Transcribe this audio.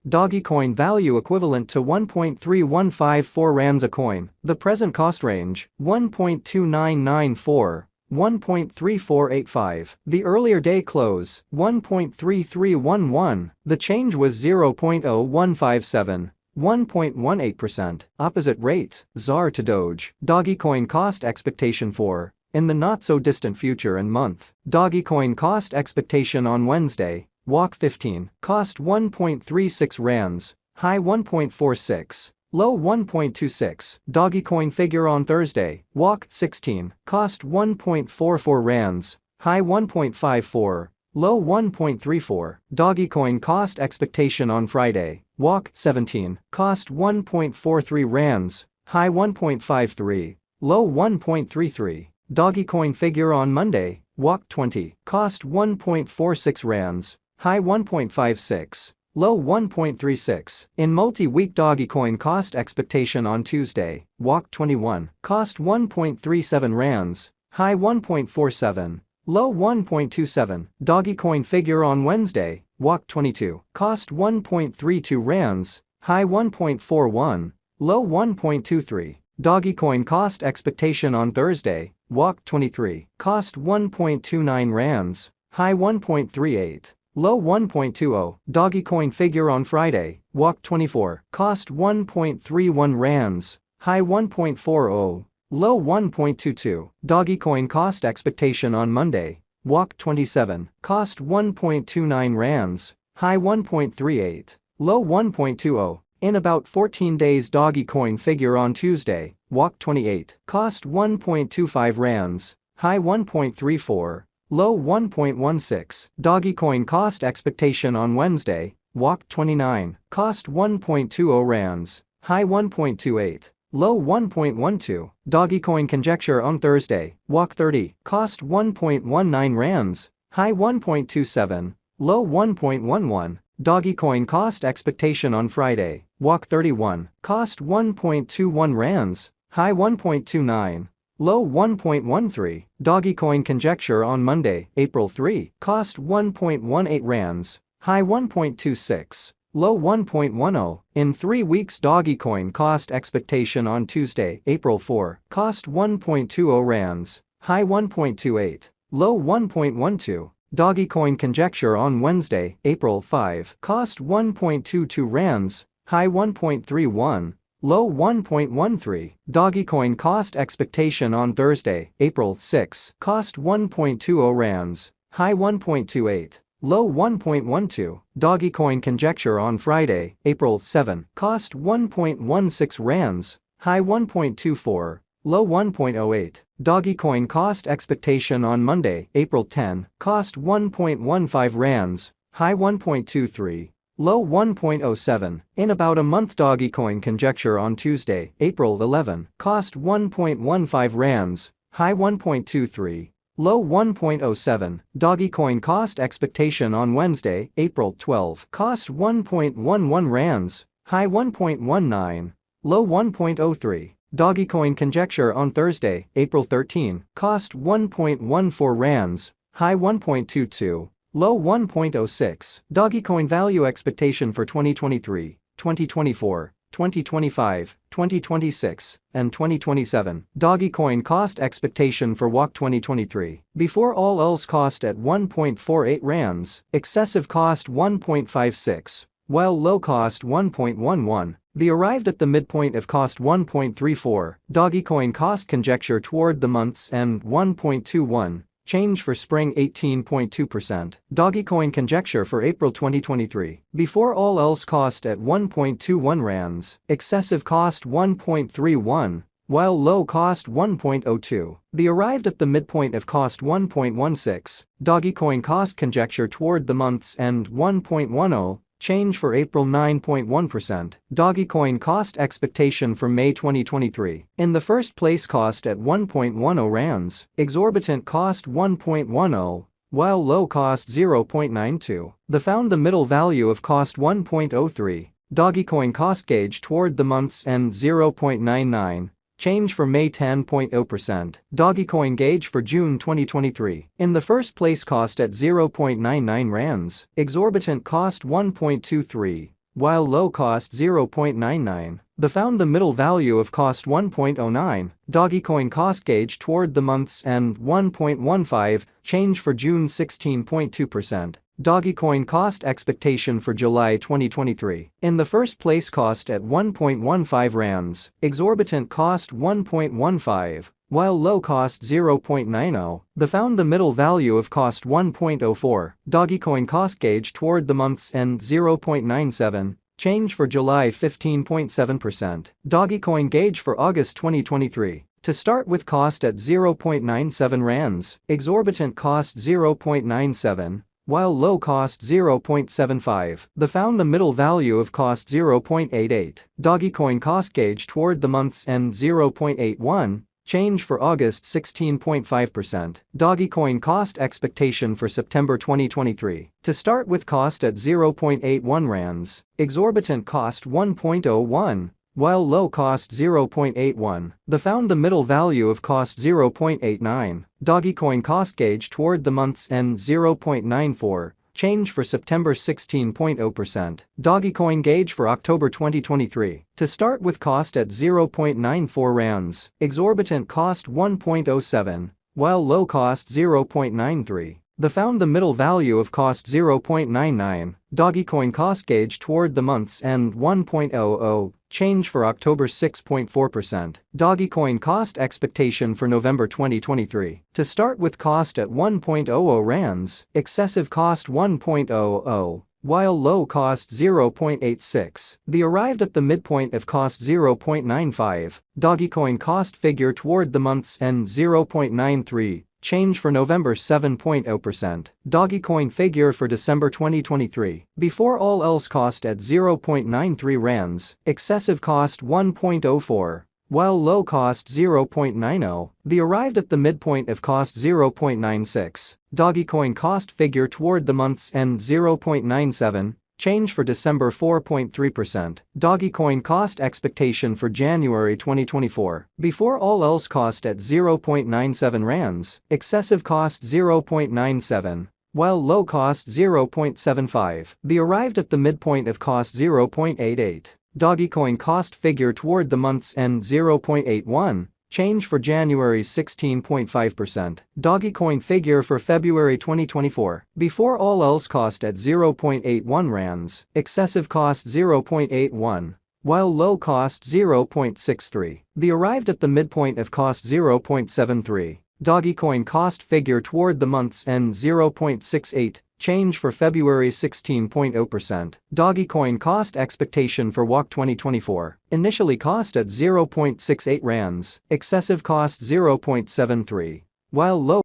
Dogecoin value equivalent to 1.3154 rands a coin. The present cost range, 1.2994. 1.3485. The earlier day close, 1.3311. The change was 0.0157. 1.18%. Opposite rates, ZAR to Doge. Dogecoin cost expectation for, in the not-so-distant future and month. Dogecoin cost expectation on Wednesday, walk 15, cost 1.36 rands, high 1.46. Low 1.26. Dogecoin figure on Thursday, walk 16, cost 1.44 rands, high 1.54, low 1.34. Dogecoin cost expectation on Friday, walk 17, cost 1.43 rands, high 1.53, low 1.33. Dogecoin figure on Monday, walk 20, cost 1.46 rands, high 1.56. Low 1.36. In multi-week Dogecoin cost expectation on Tuesday, walk 21, cost 1.37 rands, high 1.47, low 1.27. Dogecoin figure on Wednesday, walk 22, cost 1.32 rands, high 1.41, low 1.23. Dogecoin cost expectation on Thursday, walk 23, cost 1.29 rands, high 1.38. Low 1.20. Dogecoin figure on Friday, walk 24, cost 1.31 rands, high 1.40, low 1.22. Dogecoin cost expectation on Monday, walk 27, cost 1.29 rands, high 1.38, low 1.20. In about 14 days Dogecoin figure on Tuesday, walk 28, cost 1.25 rands, high 1.34. Low 1.16. Dogecoin cost expectation on Wednesday, walk 29, cost 1.20 rands, high 1.28, low 1.12. Dogecoin conjecture on Thursday, walk 30, cost 1.19 rands, high 1.27, low 1.11. Dogecoin cost expectation on Friday, walk 31, cost 1.21 rands, high 1.29. Low 1.13. Dogecoin conjecture on Monday, April 3, cost 1.18 rands, high 1.26, low 1.10. In 3 weeks Dogecoin cost expectation on Tuesday, April 4, cost 1.20 rands, high 1.28, low 1.12. Dogecoin conjecture on Wednesday, April 5, cost 1.22 rands, high 1.31. Low 1.13. Dogecoin cost expectation on Thursday, April 6, cost 1.20 rands, high 1.28, low 1.12. Dogecoin conjecture on Friday, April 7, cost 1.16 rands, high 1.24, low 1.08. Dogecoin cost expectation on Monday, April 10, cost 1.15 rands, high 1.23. Low 1.07. In about a month Dogecoin conjecture on Tuesday, April 11, cost 1.15 rands, high 1.23, low 1.07. Dogecoin cost expectation on Wednesday, April 12, cost 1.11 rands, high 1.19, low 1.03. Dogecoin conjecture on Thursday, April 13, cost 1.14 rands, high 1.22. Low 1.06. Dogecoin value expectation for 2023, 2024, 2025, 2026, and 2027. Dogecoin cost expectation for walk 2023. Before all else cost at 1.48 rands, excessive cost 1.56, while low cost 1.11. The arrived at the midpoint of cost 1.34. Dogecoin cost conjecture toward the month's end 1.21. Change for spring 18.2%. Dogecoin conjecture for April 2023. Before all else cost at 1.21 rands, excessive cost 1.31, while low cost 1.02. The arrived at the midpoint of cost 1.16. Dogecoin cost conjecture toward the month's end 1.10. Change for April 9.1%. Dogecoin cost expectation for May 2023. In the first place cost at 1.10 rands, exorbitant cost 1.10, while low cost 0.92. The found the middle value of cost 1.03. Dogecoin cost gauge toward the month's end 0.99. Change for May 10.0%. Dogecoin gauge for June 2023. In the first place cost at 0.99 rands, exorbitant cost 1.23, while low cost 0.99. The found the middle value of cost 1.09, Dogecoin cost gauge toward the month's end 1.15, change for June 16.2%. Dogecoin cost expectation for July 2023. In the first place, cost at 1.15 rands, exorbitant cost 1.15, while low cost 0.90. The found the middle value of cost 1.04, Dogecoin cost gauge toward the month's end 0.97. Change for July 15.7%. Dogecoin gauge for August 2023. To start with, cost at 0.97 rands, exorbitant cost 0.97, while low cost 0.75. The found the middle value of cost 0.88. Dogecoin cost gauge toward the month's end 0.81. Change for August 16.5%. Dogecoin cost expectation for September 2023. To start with, cost at 0.81 rands, exorbitant cost 1.01, while low cost 0.81. The found the middle value of cost 0.89. Dogecoin cost gauge toward the month's end 0.94. Change for September 16.0%. Dogecoin gauge for October 2023. To start with, cost at 0.94 rands, exorbitant cost 1.07, while low cost 0.93. The found the middle value of cost 0.99. Dogecoin cost gauge toward the month's end 1.00. Change for October 6.4%. Dogecoin cost expectation for November 2023. To start with, cost at 1.00 rands, excessive cost 1.00, while low cost 0.86. The arrived at the midpoint of cost 0.95. Dogecoin cost figure toward the month's end 0.93. Change for November 7.0%. Dogecoin figure for December 2023. Before all else, cost at 0.93 rands, excessive cost 1.04, while low cost 0.90. The arrived at the midpoint of cost 0.96. Dogecoin cost figure toward the month's end 0.97. Change for December 4.3%. Dogecoin cost expectation for January 2024. Before all else, cost at 0.97 rands, excessive cost 0.97, while low cost 0.75. The arrived at the midpoint of cost 0.88. Dogecoin cost figure toward the month's end 0.81. Change for January 16.5%. Dogecoin figure for February 2024. Before all else, cost at 0.81 rands, excessive cost 0.81, while low cost 0.63. The arrived at the midpoint of cost 0.73. Dogecoin cost figure toward the month's end 0.68. Change for February 16.0%. Dogecoin cost expectation for WOC 2024. Initially cost at 0.68 rands, excessive cost 0.73, while low